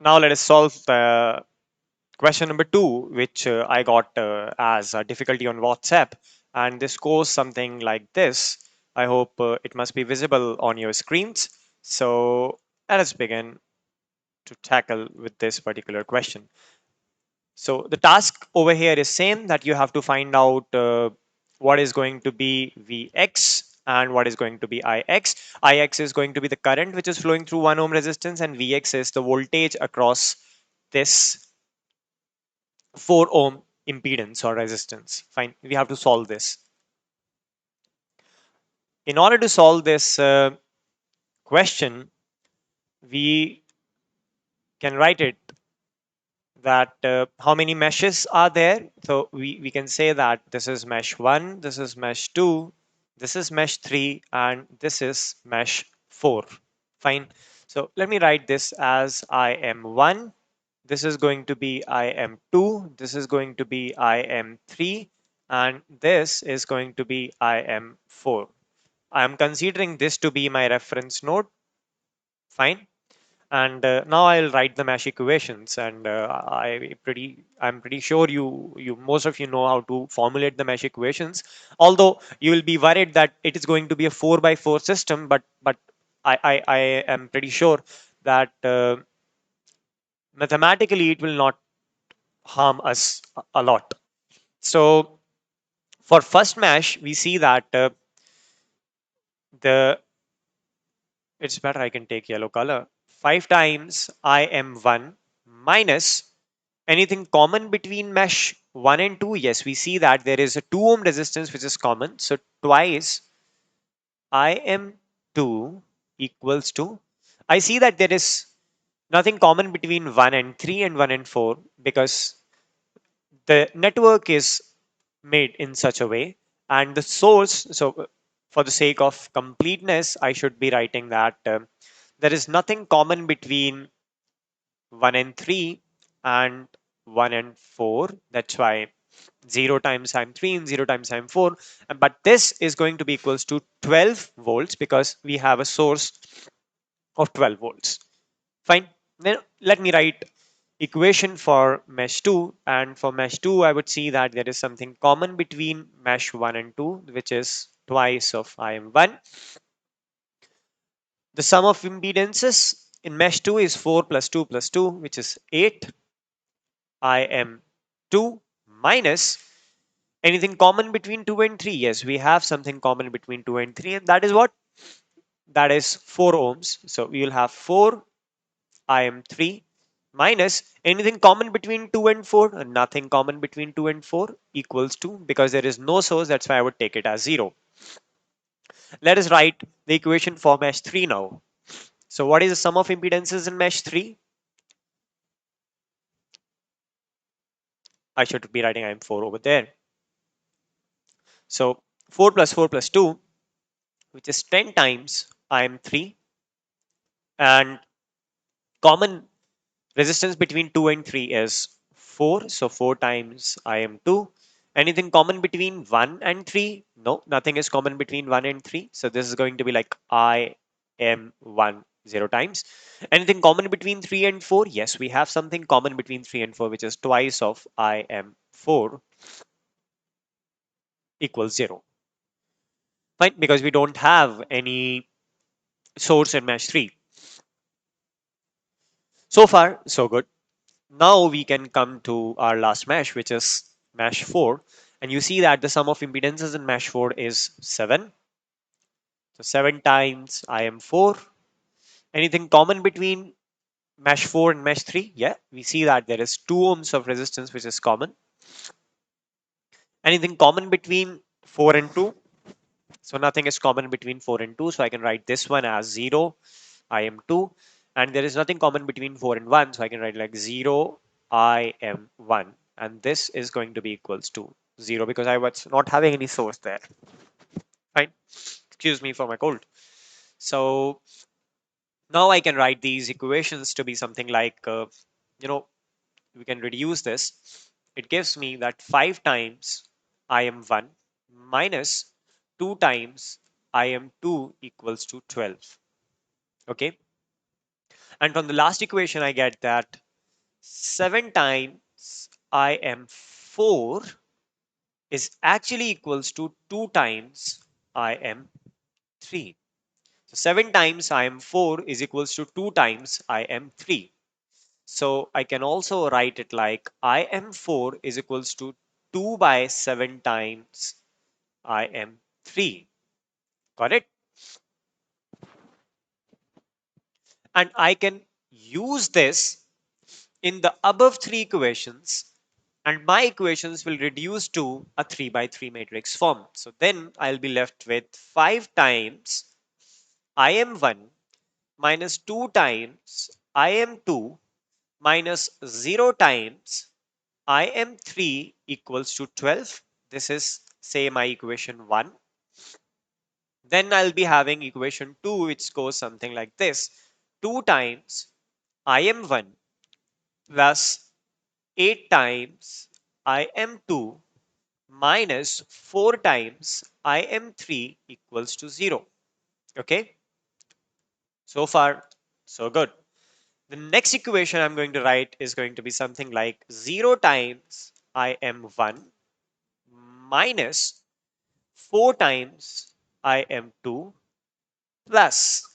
Now let us solve question number 2, which I got as a difficulty on WhatsApp, and this goes something like this. I hope it must be visible on your screens. So let us begin to tackle with this particular question. So the task over here is same, that you have to find out what is going to be Vx and what is going to be Ix. Ix is going to be the current which is flowing through 1 ohm resistance, and Vx is the voltage across this 4 ohm impedance or resistance. Fine, we have to solve this. In order to solve this question, we can write it that how many meshes are there. So we can say that this is mesh 1, this is mesh 2, this is mesh 3, and this is mesh 4. Fine. So let me write this as IM1. This is going to be IM2. This is going to be IM3. And this is going to be IM4. I am considering this to be my reference node. Fine. And now I'll write the mesh equations, and I'm pretty sure you most of you know how to formulate the mesh equations, although you will be worried that it is going to be a 4 by 4 system, but I am pretty sure that mathematically it will not harm us a lot. So for first mesh we see that the it's better I can take yellow color. 5 times IM1 minus anything common between mesh 1 and 2. Yes, we see that there is a 2 ohm resistance which is common. So twice IM2 equals to, I see that there is nothing common between 1 and 3 and 1 and 4, because the network is made in such a way, and the source, so for the sake of completeness I should be writing that there is nothing common between 1 and 3 and 1 and 4. That's why 0 times I'm 3 and 0 times I'm 4. But this is going to be equals to 12 volts because we have a source of 12 volts. Fine. Then let me write equation for mesh 2. And for mesh 2, I would see that there is something common between mesh 1 and 2, which is twice of IM1. The sum of impedances in mesh 2 is 4 plus 2 plus 2, which is 8. IM2 minus anything common between 2 and 3. Yes, we have something common between 2 and 3, and that is what? That is 4 ohms. So we will have 4 IM3 minus anything common between 2 and 4, and nothing common between 2 and 4 equals 2, because there is no source. That's why I would take it as 0. Let us write the equation for mesh 3 now. So what is the sum of impedances in mesh 3? I should be writing IM4 over there. So 4 plus 4 plus 2, which is 10 times IM3, and common resistance between 2 and 3 is 4. So 4 times IM2. Anything common between 1 and 3? No, nothing is common between 1 and 3. So this is going to be like IM1 0 times. Anything common between 3 and 4? Yes, we have something common between 3 and 4, which is twice of IM4 equals 0. Fine, because we don't have any source in mesh 3. So far, so good. Now we can come to our last mesh, which is mesh 4. And you see that the sum of impedances in mesh 4 is 7. So 7 times IM4. Anything common between mesh 4 and mesh 3? Yeah, we see that there is 2 ohms of resistance, which is common. Anything common between 4 and 2? So nothing is common between 4 and 2. So I can write this one as 0, IM2. And there is nothing common between 4 and 1. So I can write like 0, IM1. And this is going to be equals to 0 because I was not having any source there. Fine. Excuse me for my cold. So now I can write these equations to be something like, you know, we can reduce this. It gives me that 5 times IM1 minus 2 times IM2 equals to 12. Okay. And from the last equation, I get that 7 times Im4 is actually equals to 2 times Im3. So 7 times Im4 is equals to 2 times Im3. So I can also write it like Im4 is equals to 2 by 7 times Im3. Got it? And I can use this in the above three equations, and my equations will reduce to a 3 by 3 matrix form. So then I'll be left with 5 times Im1 minus 2 times Im2 minus 0 times Im3 equals to 12. This is, say, my equation 1. Then I'll be having equation 2, which goes something like this: 2 times Im1 plus 8 times Im2 minus 4 times Im3 equals to 0. Okay, so far, so good. The next equation I'm going to write is going to be something like 0 times Im1 minus 4 times Im2 plus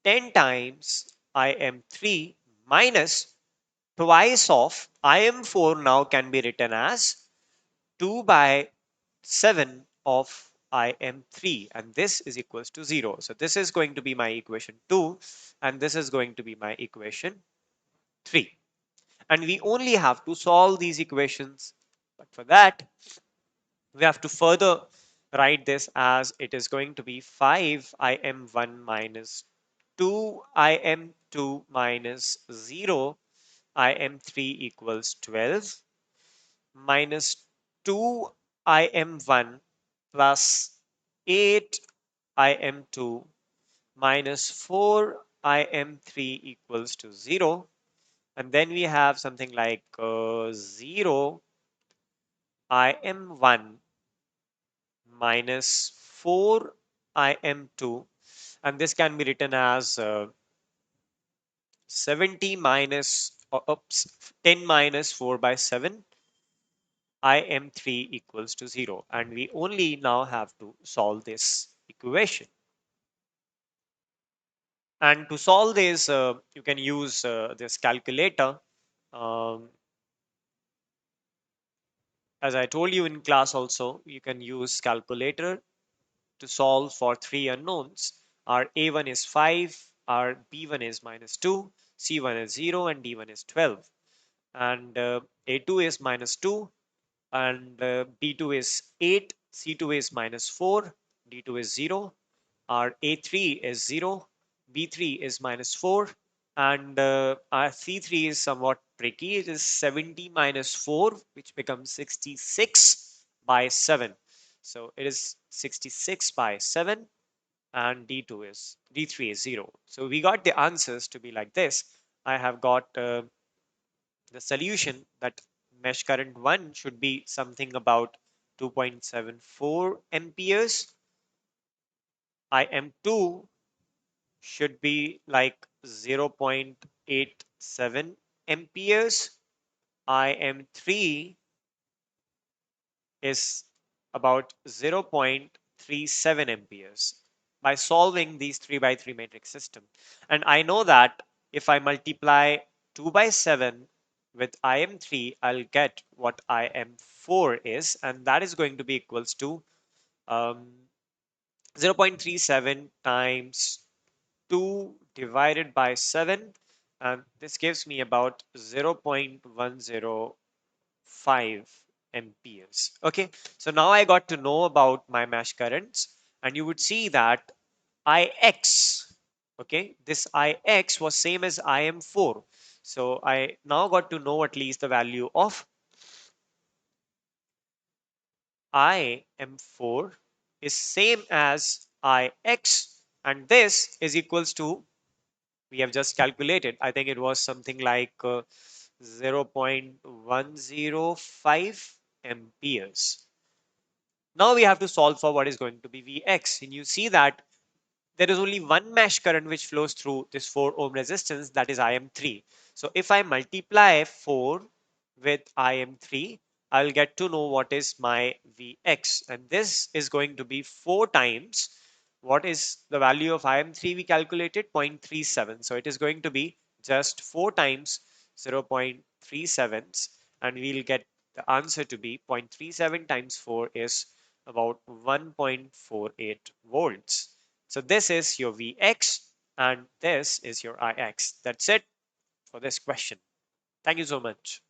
10 times Im3 minus twice of Im4 now can be written as 2 by 7 of Im3, and this is equals to 0. So this is going to be my equation 2 and this is going to be my equation 3. And we only have to solve these equations. But for that, we have to further write this as it is going to be 5 Im1 minus 2 Im2 minus 0 Im3 equals 12 minus 2 Im1 plus 8 Im2 minus 4 Im3 equals to 0. And then we have something like 0 Im1 minus 4 Im2, and this can be written as 70 minus, oops, 10 minus 4 by 7 Im3 equals to 0, and we only now have to solve this equation. And to solve this, you can use this calculator. um, as I told you in class also, you can use calculator to solve for three unknowns. Our A1 is 5, our B1 is minus 2, C1 is 0, and D1 is 12. And A2 is minus 2, and B2 is 8, C2 is minus 4, D2 is 0, our A3 is 0, B3 is minus 4, and our C3 is somewhat tricky. It is 70 minus 4, which becomes 66 by 7. So it is 66 by 7, and D3 is 0. So we got the answers to be like this. I have got the solution that mesh current 1 should be something about 2.74 amperes. Im2 should be like 0.87 amperes. Im3 is about 0.37 amperes by solving these 3 by 3 matrix system. And I know that if I multiply 2 by 7 with Im3, I'll get what Im4 is, and that is going to be equals to um, 0.37 times 2 divided by 7, and this gives me about 0.105 amperes. Okay, so now I got to know about my mesh currents, and you would see that Ix, okay, this Ix was same as Im4. So I now got to know at least the value of Im4 is same as Ix, and this is equals to, we have just calculated, I think it was something like 0.105 amperes. Now we have to solve for what is going to be Vx, and you see that there is only one mesh current which flows through this 4 ohm resistance, that is IM3. So if I multiply 4 with IM3, I'll get to know what is my Vx, and this is going to be 4 times what is the value of IM3 we calculated, 0.37. So it is going to be just 4 times 0.37, and we'll get the answer to be 0.37 times 4 is about 1.48 volts. So this is your Vx and this is your Ix. That's it for this question. Thank you so much.